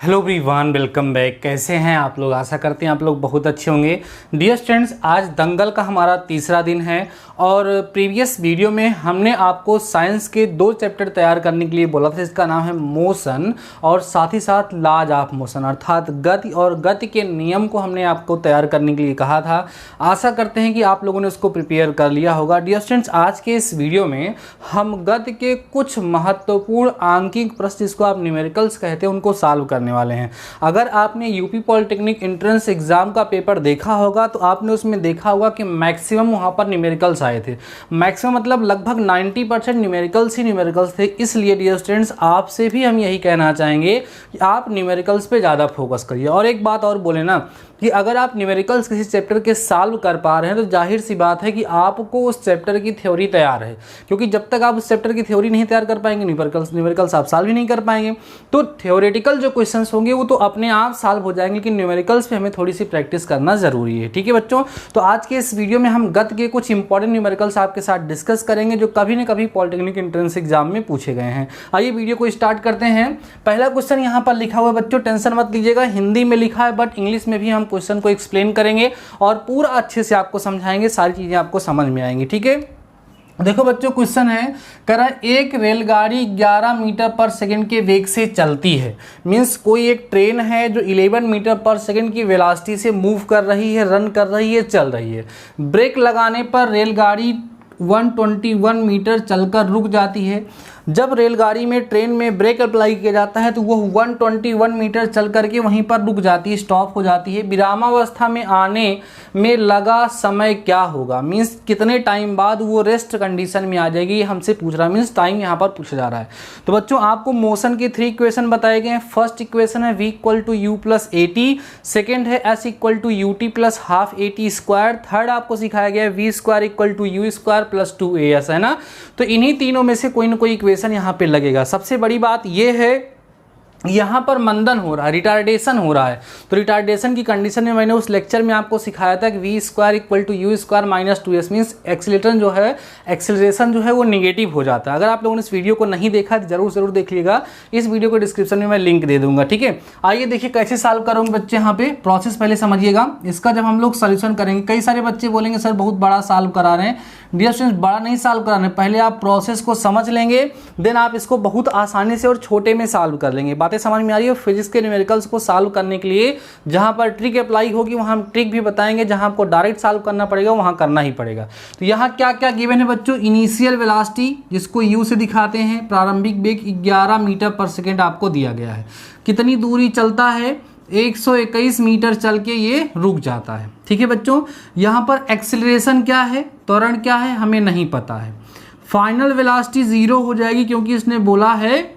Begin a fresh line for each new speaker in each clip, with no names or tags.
Hello everyone, welcome back. कैसे हैं आप लोग? आशा करते हैं आप लोग बहुत अच्छे होंगे। डियर स्टूडेंट्स, आज दंगल का हमारा तीसरा दिन है और प्रीवियस वीडियो में हमने आपको साइंस के दो चैप्टर तैयार करने के लिए बोला था। इसका नाम है मोशन और साथ ही साथ लॉज ऑफ मोशन, अर्थात गति और गति के नियम को हमने आपको तैयार करने के लिए कहा था। आशा करते हैं कि आप लोगों ने उसको प्रिपेयर कर लिया होगा। डियर स्टूडेंट्स, आज के इस वीडियो में हम गति के कुछ महत्वपूर्ण आंकिक प्रश्न, जिसको आप न्यूमेरिकल्स कहते हैं, उनको सॉल्व करने वाले हैं। अगर आपने यूपी पॉलिटेक्निक एंट्रेंस एग्जाम का पेपर देखा होगा तो आपने उसमें देखा होगा कि मैक्सिमम वहां पर न्यूमेरिकल्स आए थे। मैक्सिमम मतलब लगभग 90% न्यूमेरिकल्स ही न्यूमेरिकल्स थे। इसलिए डियर स्टूडेंट्स, आपसे भी हम यही कहना चाहेंगे कि आप न्यूमेरिकल्स पे ज़्यादा फोकस करिए। और एक बात और बोले ना कि अगर आप न्यूमेरिकल्स किसी चैप्टर के सॉल्व कर पा रहे हैं तो जाहिर सी बात है कि आपको उस चैप्टर की थ्योरी तैयार है, क्योंकि जब तक आप उस चैप्टर की थ्योरी नहीं तैयार कर पाएंगे न्यूमेरिकल्स आप सॉल्व ही नहीं कर पाएंगे। तो थ्योरेटिकल जो क्वेश्चंस होंगे वो तो अपने आप सॉल्व हो जाएंगे, लेकिन न्यूमेरिकल्स पे हमें थोड़ी सी प्रैक्टिस करना जरूरी है। ठीक है बच्चों, तो आज के इस वीडियो में हम गति के कुछ इंपॉर्टेंट न्यूमेरिकल्स आपके साथ डिस्कस करेंगे जो कभी न कभी पॉलिटेक्निक एंट्रेंस एग्जाम में पूछे गए हैं। आइए वीडियो को स्टार्ट करते हैं। पहला क्वेश्चन यहाँ पर लिखा हुआ है बच्चों, टेंशन मत लीजिएगा, हिंदी में लिखा है बट इंग्लिश में भी हम क्वेश्चन को एक्सप्लेन करेंगे और पूरा अच्छे से आपको समझाएंगे, सारी चीजें आपको समझ में आएंगी। ठीक है, देखो बच्चों, क्वेश्चन है कह रहा है एक रेलगाड़ी 11 मीटर पर सेकंड के वेग से चलती है। मींस कोई एक ट्रेन है जो 11 मीटर पर सेकंड की वेलोसिटी से मूव कर रही है, रन कर रही है, चल रही है। ब्रेक लगाने पर रेलगाड़ी 121 मीटर चलकर रुक जाती है। जब रेलगाड़ी में ट्रेन में ब्रेक अप्लाई किया जाता है तो वो 121 मीटर चल करके वहीं पर रुक जाती है, स्टॉप हो जाती है। विरामावस्था में आने में लगा समय क्या होगा? मीन्स कितने टाइम बाद वो रेस्ट कंडीशन में आ जाएगी, हमसे पूछ रहा है। मीन्स टाइम यहाँ पर पूछा जा रहा है। तो बच्चों, आपको मोशन के 3 इक्वेशन बताए गए हैं। फर्स्ट इक्वेशन है v = u + at, सेकेंड है s = ut + ½ at², थर्ड आपको सिखाया गया है v² = u² + 2as, है ना। तो इन्हीं तीनों में से कोई ना कोई इक्वेशन यहाँ पे लगेगा। सबसे बड़ी बात यह है यहाँ पर मंदन हो रहा है, रिटार्डेशन हो रहा है। तो रिटार्डेशन की कंडीशन में मैंने उस लेक्चर में आपको सिखाया था कि v² = u² - 2s, means acceleration जो है वो निगेटिव हो जाता है। अगर आप लोगों ने इस वीडियो को नहीं देखा तो जरूर देखिएगा, इस वीडियो को डिस्क्रिप्शन में मैं लिंक दे दूंगा। ठीक है, आइए देखिए कैसे सॉल्व करोगे बच्चे। यहाँ पे प्रोसेस पहले समझिएगा। इसका जब हम लोग सोल्यूशन करेंगे, कई सारे बच्चे बोलेंगे सर बहुत बड़ा सॉल्व करा रहे हैं। डियर स्टूडेंट्स, बड़ा नहीं सॉल्व कराना, पहले आप प्रोसेस को समझ लेंगे, देन आप इसको बहुत आसानी से और छोटे में सॉल्व कर लेंगे। बातें समझ में आ रही है? फिजिक्स के न्यूमेरिकल्स को सॉल्व करने के लिए जहां पर ट्रिक अप्लाई होगी वहां हम ट्रिक भी बताएंगे, जहां आपको डायरेक्ट सॉल्व करना पड़ेगा वहां करना ही पड़ेगा। तो यहाँ क्या क्या गिवन है बच्चों? इनिशियल वेलोसिटी, जिसको u से दिखाते हैं, प्रारंभिक वेग 11 मीटर पर सेकेंड आपको दिया गया है। कितनी दूरी चलता है? 121 मीटर चल के ये रुक जाता है। ठीक है बच्चों, यहाँ पर एक्सेलरेशन क्या है, त्वरण क्या है, हमें नहीं पता है। फाइनल वेलोसिटी 0 हो जाएगी, क्योंकि इसने बोला है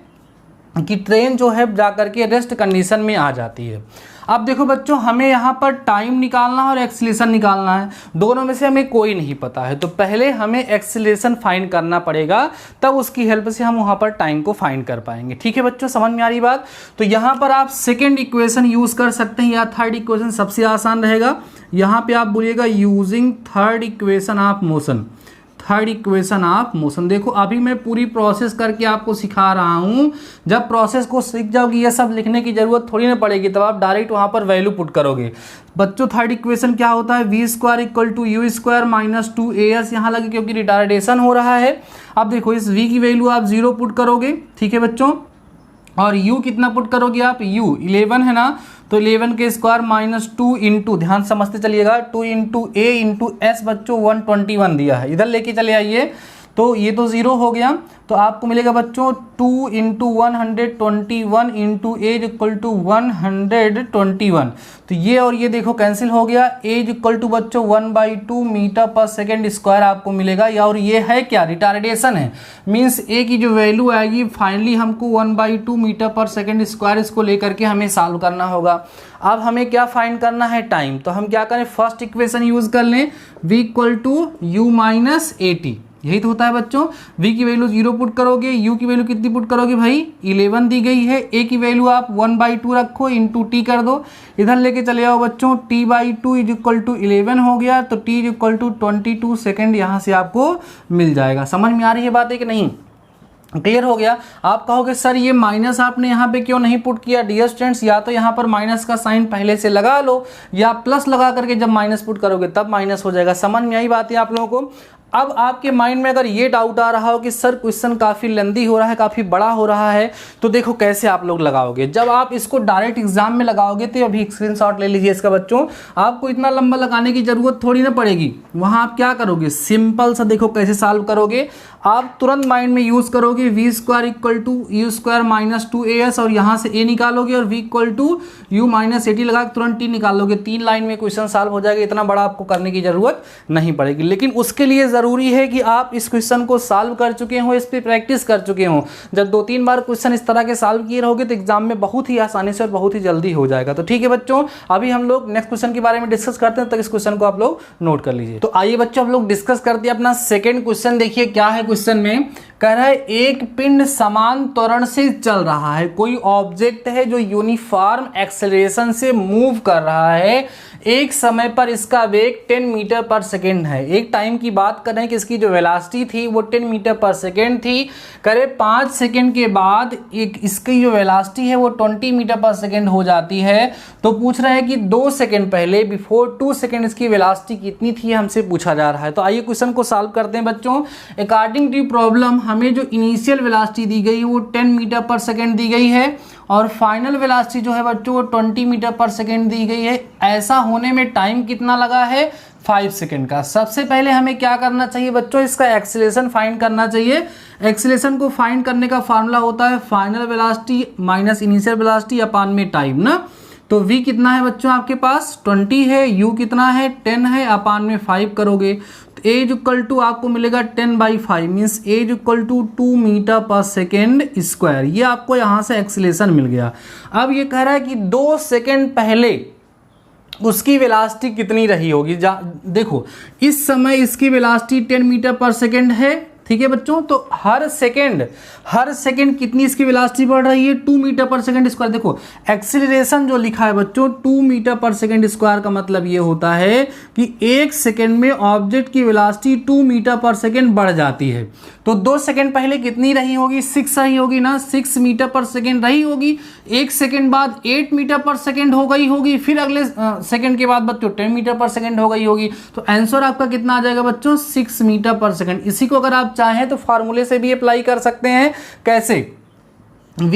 कि ट्रेन जो है जाकर के रेस्ट कंडीशन में आ जाती है। अब देखो बच्चों, हमें यहाँ पर टाइम निकालना है और एक्सेलरेशन निकालना है, दोनों में से हमें कोई नहीं पता है। तो पहले हमें एक्सेलरेशन फाइंड करना पड़ेगा, तब उसकी हेल्प से हम वहाँ पर टाइम को फाइंड कर पाएंगे। ठीक है बच्चों, समझ में आ रही बात? तो यहाँ पर आप सेकेंड इक्वेशन यूज कर सकते हैं या थर्ड इक्वेशन, सबसे आसान रहेगा। यहाँ पे आप बोलिएगा using third equation of motion. Third equation of motion, देखो अभी मैं पूरी प्रोसेस करके आपको सिखा रहा हूँ। जब प्रोसेस को सीख जाओगे ये सब लिखने की जरूरत थोड़ी ना पड़ेगी, तब आप डायरेक्ट वहाँ पर वैल्यू पुट करोगे। बच्चों, थर्ड इक्वेशन क्या होता है? v² = u² - 2as यहाँ लगे, क्योंकि रिटार्डेशन हो रहा है। अब देखो इस v की वैल्यू आप 0 पुट करोगे। ठीक है बच्चों, और u कितना पुट करोगे आप? u 11 है ना, तो 11 के स्क्वायर -2 इंटू, ध्यान समझते चलिएगा, 2 × a × s बच्चों 121 दिया है, इधर लेके चले आइए। तो ये तो 0 हो गया, तो आपको मिलेगा बच्चों 2 × 121 × a = 121। तो ये और ये देखो कैंसिल हो गया। a = बच्चों 1/2 मीटर पर सेकेंड स्क्वायर आपको मिलेगा। या और ये है क्या? रिटार्डेशन है। मीन्स a की जो वैल्यू आएगी फाइनली हमको 1/2 मीटर पर सेकेंड स्क्वायर, इसको लेकर के हमें सॉल्व करना होगा। अब हमें क्या फाइंड करना है? टाइम। तो हम क्या करें? फर्स्ट इक्वेशन यूज कर लें, v = u - at। यही तो होता है बच्चों। v की वैल्यू 0 पुट करोगे, u की वैल्यू कितनी पुट करोगे भाई? 11 दी गई है। a की वैल्यू आप 1/2 रखो, इंटू t कर दो, इधर लेके चले आओ बच्चों। t/2 = 11 हो गया, तो t = 22 सेकेंड यहाँ से आपको मिल जाएगा। समझ में आ रही है बात है कि नहीं? क्लियर हो गया। आप कहोगे सर ये माइनस आपने यहाँ पे क्यों नहीं पुट किया? डियर स्टूडेंट्स, या तो यहाँ पर माइनस का साइन पहले से लगा लो, या प्लस लगा करके जब माइनस पुट करोगे तब माइनस हो जाएगा। समझ में आई बात है आप लोगों को? अब आपके माइंड में अगर ये डाउट आ रहा हो कि सर क्वेश्चन काफ़ी लेंदी हो रहा है, काफ़ी बड़ा हो रहा है, तो देखो कैसे आप लोग लगाओगे। जब आप इसको डायरेक्ट एग्जाम में लगाओगे तो अभी स्क्रीनशॉट ले लीजिए इसका बच्चों, आपको इतना लंबा लगाने की जरूरत थोड़ी ना पड़ेगी। वहाँ आप क्या करोगे, सिंपल सा देखो कैसे सॉल्व करोगे। आप तुरंत माइंड में यूज करोगे v square equal to u square minus 2as, और यहाँ से a निकालोगे और v equal to u minus 80 लगा के तुरंत t निकालोगे। 3 लाइन में क्वेश्चन सॉल्व हो जाएगा। इतना बड़ा आपको करने की जरूरत नहीं पड़ेगी, लेकिन उसके लिए जरूरी है कि आप इस क्वेश्चन को सॉल्व कर चुके हो, इस पर प्रैक्टिस कर चुके हो। जब 2-3 बार क्वेश्चन इस तरह के सॉल्व किए रहोगे तो एग्जाम में बहुत ही आसानी से और बहुत ही जल्दी हो जाएगा। तो ठीक है बच्चों, अभी हम लोग नेक्स्ट क्वेश्चन के बारे में डिस्कस करते हैं, तक इस क्वेश्चन को आप लोग नोट कर लीजिए। तो आइए बच्चों हम लोग डिस्कस करते हैं अपना सेकेंड क्वेश्चन। देखिए क्या है क्वेश्चन में, कह रहा है एक पिंड समान त्वरण से चल रहा है। कोई ऑब्जेक्ट है जो यूनिफॉर्म एक्सेलरेशन से मूव कर रहा है। एक समय पर इसका वेग 10 मीटर पर सेकेंड है। एक टाइम की बात करें कि इसकी जो वेलोसिटी थी वो 10 मीटर पर सेकेंड थी। करे 5 सेकेंड के बाद एक इसकी जो वेलोसिटी है वो 20 मीटर पर सेकेंड हो जाती है। तो पूछ रहा है कि 2 सेकेंड पहले बिफोर 2 सेकेंड इसकी वेलोसिटी कितनी थी, हमसे पूछा जा रहा है। तो आइए क्वेश्चन को सॉल्व करते हैं बच्चों। अकॉर्डिंग टू प्रॉब्लम हमें जो इनिशियल वेलोसिटी दी गई वो 10 मीटर पर सेकेंड दी गई है, और फाइनल वेलोसिटी जो है बच्चों वो 20 मीटर पर सेकेंड दी गई है। ऐसा होने में टाइम कितना लगा है, 5 सेकेंड का। सबसे पहले हमें क्या करना चाहिए बच्चों, इसका एक्सीलरेशन फाइंड करना चाहिए। एक्सीलरेशन को फाइंड करने का फार्मूला होता है final velocity minus initial velocity upon में टाइम ना। तो v कितना है बच्चों आपके पास 20 है, u कितना है 10 है, अपान में 5 करोगे तो a इक्वल टू आपको मिलेगा 10/5 means a equal to 2 metre per second square. ये आपको यहाँ से एक्सीलरेशन मिल गया। अब ये कह रहा है कि 2 सेकेंड पहले उसकी वेलोसिटी कितनी रही होगी। देखो इस समय इसकी वेलोसिटी 10 मीटर पर सेकेंड है, ठीक है बच्चों। तो हर सेकेंड कितनी इसकी वेलोसिटी बढ़ रही है, 2 मीटर पर सेकेंड स्क्वायर। देखो एक्सीलरेशन जो लिखा है बच्चों 2 मीटर पर सेकेंड स्क्वायर का मतलब ये होता है कि 1 सेकेंड में ऑब्जेक्ट की वेलोसिटी 2 मीटर पर सेकेंड बढ़ जाती है। तो 2 सेकेंड पहले कितनी रही होगी, 6 रही होगी ना, 6 मीटर पर सेकेंड रही होगी। 1 सेकेंड बाद 8 मीटर पर सेकेंड हो गई होगी, फिर अगले सेकेंड के बाद बच्चों 10 मीटर पर सेकेंड हो गई होगी। तो आंसर आपका कितना आ जाएगा बच्चों, 6 मीटर पर सेकेंड। इसी को अगर आप चाहें तो फार्मूले से भी अप्लाई कर सकते हैं। कैसे, v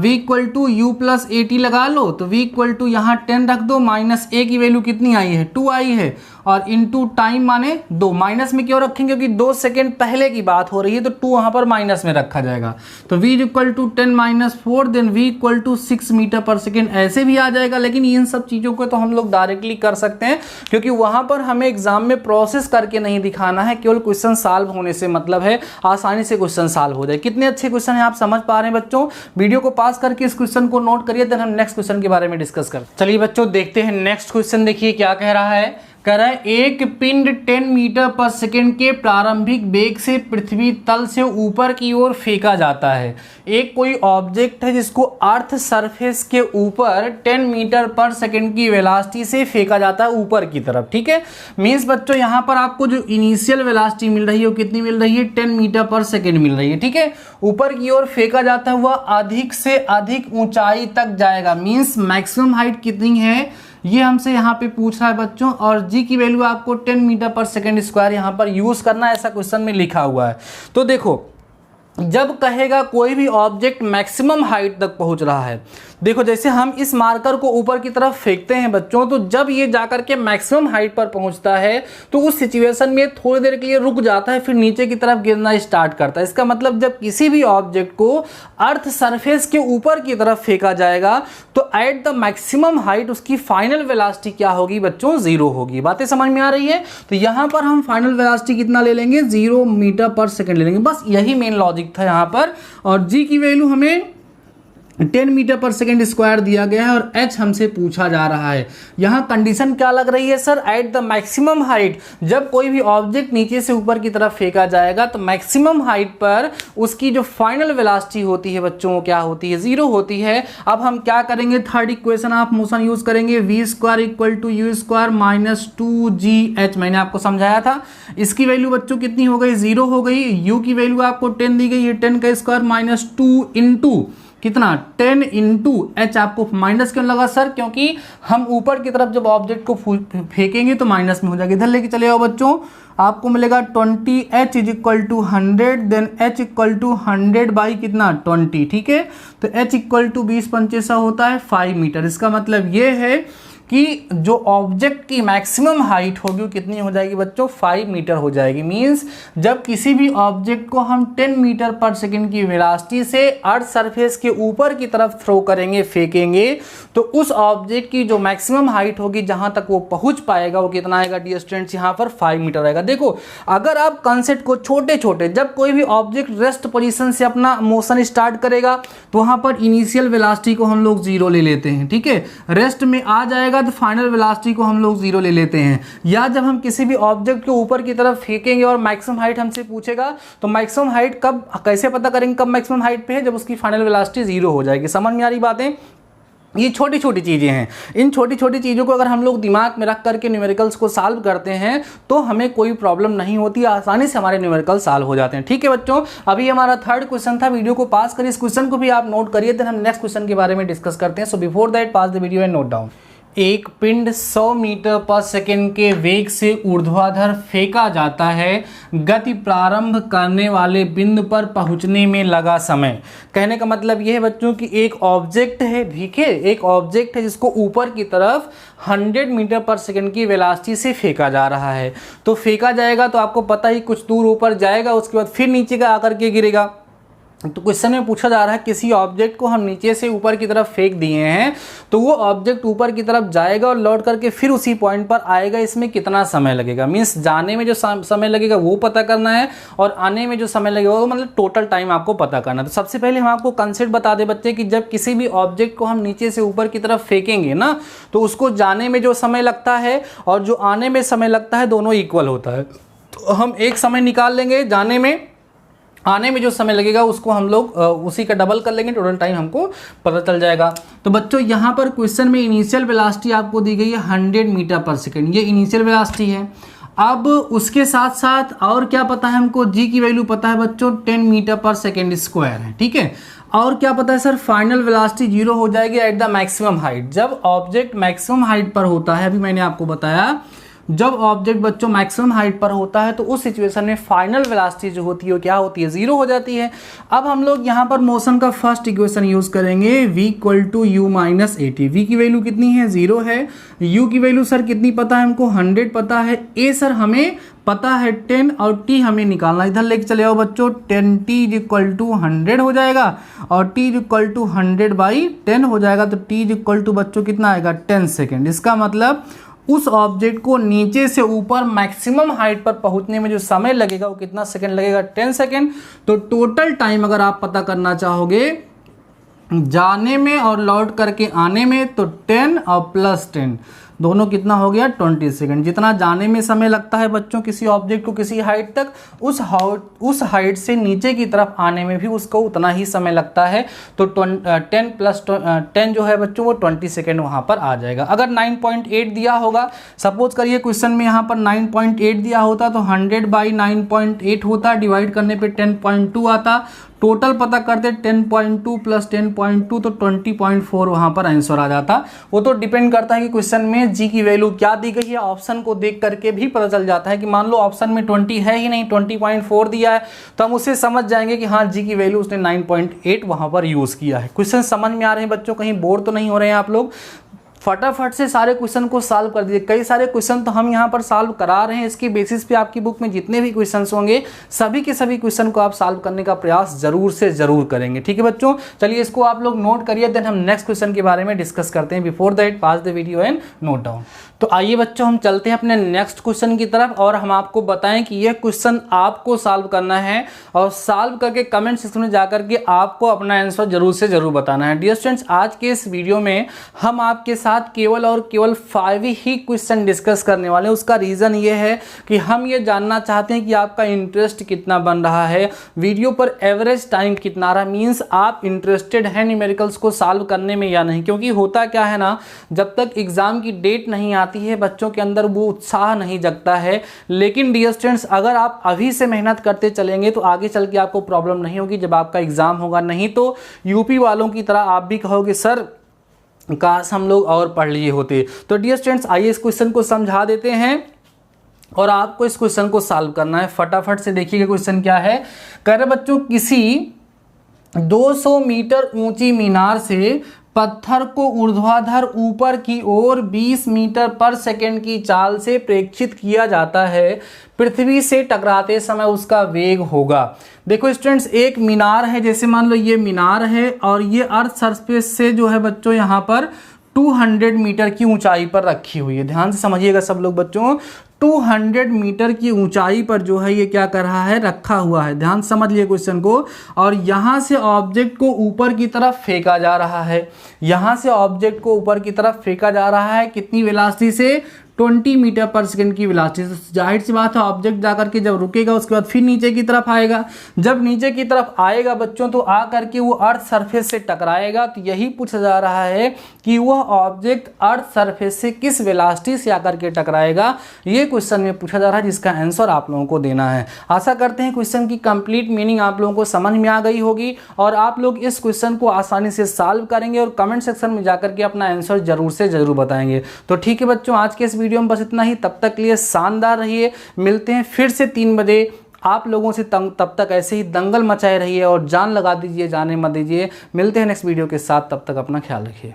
equal to u plus 80 लगा लो, तो v इक्वल टू यहाँ 10 रख दो, माइनस a की वैल्यू कितनी आई है 2 आई है, और इनटू टाइम माने 2। माइनस में क्यों रखेंगे, क्योंकि 2 सेकेंड पहले की बात हो रही है, तो 2 वहाँ पर माइनस में रखा जाएगा। तो v equal to 10 minus 4 then v equal to 6 metre per second ऐसे भी आ जाएगा। लेकिन इन सब चीज़ों को तो हम लोग डायरेक्टली कर सकते हैं, क्योंकि वहाँ पर हमें एग्जाम में प्रोसेस करके नहीं दिखाना है, केवल क्वेश्चन सॉल्व होने से मतलब है, आसानी से क्वेश्चन सॉल्व हो जाए। कितने अच्छे क्वेश्चन है आप समझ पा रहे हैं बच्चों। वीडियो को पास करके इस क्वेश्चन को नोट करिए, देन हम नेक्स्ट क्वेश्चन के बारे में डिस्कस करते हैं। चलिए बच्चों देखते हैं नेक्स्ट क्वेश्चन। देखिए क्या कह रहा है, कह रहा है एक पिंड 10 मीटर पर सेकेंड के प्रारंभिक वेग से पृथ्वी तल से ऊपर की ओर फेंका जाता है। एक कोई ऑब्जेक्ट है जिसको अर्थ सरफेस के ऊपर 10 मीटर पर सेकेंड की वेलोसिटी से फेंका जाता है ऊपर की तरफ, ठीक है। मीन्स बच्चों यहाँ पर आपको जो इनिशियल वेलोसिटी मिल रही है वो कितनी मिल रही है, 10 मीटर पर सेकेंड मिल रही है, ठीक है। ऊपर की ओर फेंका जाता है, वह अधिक से अधिक ऊंचाई तक जाएगा। मीन्स मैक्सिमम हाइट कितनी है ये हमसे यहाँ पे पूछ रहा है बच्चों, और g की वैल्यू आपको 10 मीटर पर सेकेंड स्क्वायर यहाँ पर यूज करना है, ऐसा क्वेश्चन में लिखा हुआ है। तो देखो जब कहेगा कोई भी ऑब्जेक्ट मैक्सिमम हाइट तक पहुंच रहा है, देखो जैसे हम इस मार्कर को ऊपर की तरफ फेंकते हैं बच्चों, तो जब ये जाकर के मैक्सिमम हाइट पर पहुंचता है तो उस सिचुएशन में थोड़ी देर के लिए रुक जाता है, फिर नीचे की तरफ गिरना स्टार्ट करता है। इसका मतलब जब किसी भी ऑब्जेक्ट को अर्थ सरफेस के ऊपर की तरफ फेंका जाएगा तो एट द मैक्सिमम हाइट उसकी फाइनल वेलोसिटी क्या होगी बच्चों, 0 होगी। बातें समझ में आ रही है। तो यहाँ पर हम फाइनल वेलोसिटी कितना ले लेंगे, 0 मीटर पर सेकेंड ले लेंगे। बस यही मेन लॉजिक था यहाँ पर। और g की वैल्यू हमें 10 मीटर पर सेकेंड स्क्वायर दिया गया है और h हमसे पूछा जा रहा है। यहाँ कंडीशन क्या लग रही है sir, at the maximum height, जब कोई भी ऑब्जेक्ट नीचे से ऊपर की तरफ फेंका जाएगा तो मैक्सिमम हाइट पर उसकी जो फाइनल वेलोसिटी होती है बच्चों क्या होती है, 0 होती है। अब हम क्या करेंगे, third equation of motion use करेंगे, v square equal to u square minus 2gh। मैंने आपको समझाया था इसकी वैल्यू बच्चों कितनी हो गई, 0 हो गई। u की वैल्यू आपको 10 दी गई है, 10 का स्क्वायर माइनस 2 इंटू कितना 10 इंटू एच। आपको माइनस क्यों लगा सर, क्योंकि हम ऊपर की तरफ जब ऑब्जेक्ट को फेंकेंगे तो माइनस में हो जाएगा। इधर लेके चले आओ बच्चों, आपको मिलेगा 20h is equal to 100, then h equal to 100 by कितना 20, ठीक है। तो h इक्वल टू 20 पंचे होता है 5 मीटर। इसका मतलब ये है कि जो ऑब्जेक्ट की मैक्सिमम हाइट होगी वो कितनी हो जाएगी बच्चों, 5 मीटर हो जाएगी। मींस जब किसी भी ऑब्जेक्ट को हम 10 मीटर पर सेकेंड की वेलोसिटी से अर्थ सरफेस के ऊपर की तरफ थ्रो करेंगे, फेंकेंगे, तो उस ऑब्जेक्ट की जो मैक्सिमम हाइट होगी जहां तक वो पहुंच पाएगा वो कितना आएगा डियर स्टूडेंट्स, यहाँ पर 5 मीटर आएगा। देखो अगर आप कंसेप्ट को छोटे छोटे, जब कोई भी ऑब्जेक्ट रेस्ट पोजीशन से अपना मोशन स्टार्ट करेगा तो वहां पर इनिशियल वेलोसिटी को हम लोग 0 ले लेते हैं, ठीक है। रेस्ट में आ जाएगा तो फाइनल वेलोसिटी को हम लोग 0 ले लेते हैं। या जब हम किसी भी ऑब्जेक्ट को ऊपर की तरफ फेंकेंगे और मैक्सिमम हाइट हमसे पूछेगा तो मैक्सिमम हाइट कब, कैसे पता करेंगे कब मैक्सिमम हाइट पे है, जब उसकी फाइनल वेलोसिटी 0 हो जाएगी। समझ में आ रही बातें, ये छोटी छोटी चीज़ें हैं। इन छोटी छोटी चीज़ों को अगर हम लोग दिमाग में रख करके न्यूमेरिकल्स को सॉल्व करते हैं तो हमें कोई प्रॉब्लम नहीं होती, आसानी से हमारे न्यूमेरिकल सॉल्व हो जाते हैं, ठीक है बच्चों। अभी हमारा थर्ड क्वेश्चन था, वीडियो को पास करिए, इस क्वेश्चन को भी आप नोट करिए, देन हम नेक्स्ट क्वेश्चन के बारे में डिस्कस करते हैं। So before that pass the video and note down. एक पिंड 100 मीटर पर सेकेंड के वेग से ऊर्ध्वाधर फेंका जाता है, गति प्रारंभ करने वाले बिंदु पर पहुंचने में लगा समय। कहने का मतलब यह है बच्चों कि एक ऑब्जेक्ट है, ठीक है, एक ऑब्जेक्ट है जिसको ऊपर की तरफ 100 मीटर पर सेकेंड की वेलोसिटी से फेंका जा रहा है। तो फेंका जाएगा तो आपको पता ही कुछ दूर ऊपर जाएगा, उसके बाद फिर नीचे का आकर के गिरेगा। तो क्वेश्चन में पूछा जा रहा है किसी ऑब्जेक्ट को हम नीचे से ऊपर की तरफ फेंक दिए हैं तो वो ऑब्जेक्ट ऊपर की तरफ जाएगा और लौट करके फिर उसी पॉइंट पर आएगा, इसमें कितना समय लगेगा। मींस जाने में जो समय लगेगा वो पता करना है और आने में जो समय लगेगा वो मतलब टोटल टाइम आपको पता करना है। तो सबसे पहले हम आपको कंसेप्ट बता दें बच्चे कि जब किसी भी ऑब्जेक्ट को हम नीचे से ऊपर की तरफ फेंकेंगे ना तो उसको जाने में जो समय लगता है और जो आने में समय लगता है दोनों इक्वल होता है। तो हम एक समय निकाल लेंगे जाने में, आने में जो समय लगेगा उसको हम लोग उसी का डबल कर लेंगे, टोटल टाइम हमको पता चल जाएगा। तो बच्चों यहाँ पर क्वेश्चन में इनिशियल वेलोसिटी आपको दी गई है 100 मीटर पर सेकेंड, ये इनिशियल वेलोसिटी है। अब उसके साथ साथ और क्या पता है हमको, जी की वैल्यू पता है बच्चों 10 मीटर पर सेकेंड स्क्वायर है, ठीक है। और क्या पता है सर, फाइनल वेलोसिटी 0 हो जाएगी एट द मैक्सिमम हाइट। जब ऑब्जेक्ट मैक्सिमम हाइट पर होता है, अभी मैंने आपको बताया जब ऑब्जेक्ट बच्चों मैक्सिमम हाइट पर होता है तो उस सिचुएशन में फाइनल वेलोसिटी जो होती है वो क्या होती है, 0 हो जाती है। अब हम लोग यहाँ पर मोशन का फर्स्ट इक्वेशन यूज करेंगे, v equal to u minus a t. V की वैल्यू कितनी है, 0 है। u की वैल्यू सर कितनी पता है हमको, 100 पता है। a सर हमें पता है 10 और t हमें निकालना, इधर लेके चले आओ बच्चों, 10t इज इक्वल टू 100 हो जाएगा और t is equal to 100 by 10 हो जाएगा। तो t इज इक्वल टू बच्चों कितना आएगा, 10 सेकेंड। इसका मतलब उस ऑब्जेक्ट को नीचे से ऊपर मैक्सिमम हाइट पर पहुंचने में जो समय लगेगा वो कितना सेकंड लगेगा, 10 सेकंड। तो टोटल टाइम अगर आप पता करना चाहोगे जाने में और लौट करके आने में तो 10 और प्लस 10 दोनों कितना हो गया, 20 सेकंड। जितना जाने में समय लगता है बच्चों किसी ऑब्जेक्ट को किसी हाइट तक, उस हाइट से नीचे की तरफ आने में भी उसको उतना ही समय लगता है। तो 10 प्लस 10 जो है बच्चों वो 20 सेकंड वहाँ पर आ जाएगा। अगर 9.8 दिया होगा, सपोज करिए क्वेश्चन में यहाँ पर 9.8 दिया होता तो 100 बाई 9.8 होता, डिवाइड करने पे 10.2 आता। टोटल पता करते 10.2 प्लस 10.2 तो 20.4 वहाँ पर आंसर आ जाता। वो तो डिपेंड करता है कि क्वेश्चन में जी की वैल्यू क्या दी गई है। ऑप्शन को देख करके भी पता चल जाता है कि मान लो ऑप्शन में 20 है ही नहीं, 20.4 दिया है तो हम उससे समझ जाएंगे कि हाँ जी की वैल्यू उसने 9.8 वहाँ पर यूज़ किया है। क्वेश्चन समझ में आ रहे हैं बच्चों, कहीं बोर तो नहीं हो रहे हैं आप लोग। फटाफट से सारे क्वेश्चन को सॉल्व कर दीजिए। कई सारे क्वेश्चन तो हम यहाँ पर सॉल्व करा रहे हैं, इसके बेसिस पे आपकी बुक में जितने भी क्वेश्चन होंगे सभी के सभी क्वेश्चन को आप सॉल्व करने का प्रयास जरूर से जरूर करेंगे। ठीक है बच्चों, चलिए इसको आप लोग नोट करिए, देन हम नेक्स्ट क्वेश्चन के बारे में डिस्कस करते हैं। Before that pause the video and note down. तो आइए बच्चों हम चलते हैं अपने नेक्स्ट क्वेश्चन की तरफ और हम आपको बताएं कि यह क्वेश्चन आपको सॉल्व करना है और सॉल्व करके कमेंट सेक्शन में जाकर के आपको अपना आंसर जरूर से जरूर बताना है। डियर स्टूडेंट्स, आज के इस वीडियो में हम आपके साथ केवल और केवल 5 ही क्वेश्चन डिस्कस करने वाले हैं। उसका रीज़न ये है कि हम ये जानना चाहते हैं कि आपका इंटरेस्ट कितना बन रहा है, वीडियो पर एवरेज टाइम कितना रहा, मीन्स आप इंटरेस्टेड हैं न्यूमेरिकल्स को सॉल्व करने में या नहीं। क्योंकि होता क्या है ना, जब तक एग्जाम की डेट नहीं आती है बच्चों के अंदर वो उत्साह नहीं जगता है। लेकिन डियर स्टूडेंट्स, अगर आप अभी से मेहनत करते चलेंगे तो आगे चल के आपको प्रॉब्लम नहीं होगी जब आपका एग्जाम होगा। नहीं तो यूपी वालों की तरह आप भी कहोगे सर काश हम लोग और पढ़ लिए होते। तो डियर स्टूडेंट्स, आइए इस क्वेश्चन को समझा देते हैं और आपको इस क्वेश्चन को सॉल्व करना है। फटाफट से देखिएगा क्वेश्चन क्या है। कह रहे बच्चों, किसी 200 मीटर ऊंची मीनार से पत्थर को ऊर्ध्वाधर ऊपर की ओर 20 मीटर पर सेकंड की चाल से प्रेक्षित किया जाता है, पृथ्वी से टकराते समय उसका वेग होगा। देखो स्टूडेंट्स, एक मीनार है, जैसे मान लो ये मीनार है और ये अर्थ सरफेस से जो है बच्चों यहाँ पर 200 मीटर की ऊंचाई पर रखी हुई है। ध्यान से समझिएगा सब लोग बच्चों, 200 मीटर की ऊंचाई पर जो है ये क्या कर रहा है, रखा हुआ है। ध्यान समझ लिए क्वेश्चन को। और यहाँ से ऑब्जेक्ट को ऊपर की तरफ फेंका जा रहा है, यहाँ से ऑब्जेक्ट को ऊपर की तरफ फेंका जा रहा है कितनी वेलोसिटी से, 20 मीटर पर सेकंड की वेलोसिटी से। जाहिर सी बात है ऑब्जेक्ट जाकर के जब रुकेगा उसके बाद फिर नीचे की तरफ आएगा। जब नीचे की तरफ आएगा बच्चों तो आ करके वो अर्थ सरफेस से टकराएगा। तो यही पूछा जा रहा है कि वह ऑब्जेक्ट अर्थ सरफेस से किस वेलोसिटी से आकर के टकराएगा, ये क्वेश्चन में पूछा जा रहा है, जिसका आंसर आप लोगों को देना है। आशा करते हैं क्वेश्चन की कंप्लीट मीनिंग आप लोगों को समझ में आ गई होगी और आप लोग इस क्वेश्चन को आसानी से सॉल्व करेंगे और कमेंट सेक्शन में जाकर के अपना आंसर जरूर से जरूर बताएंगे। तो ठीक है बच्चों, आज के इस वीडियो में बस इतना ही। तब तक के लिए शानदार रहिए, मिलते हैं फिर से 3 बजे आप लोगों से। तब तक ऐसे ही दंगल मचाए रहिए और जान लगा दीजिए, जाने मत दीजिए। मिलते हैं नेक्स्ट वीडियो के साथ, तब तक अपना ख्याल रखिए।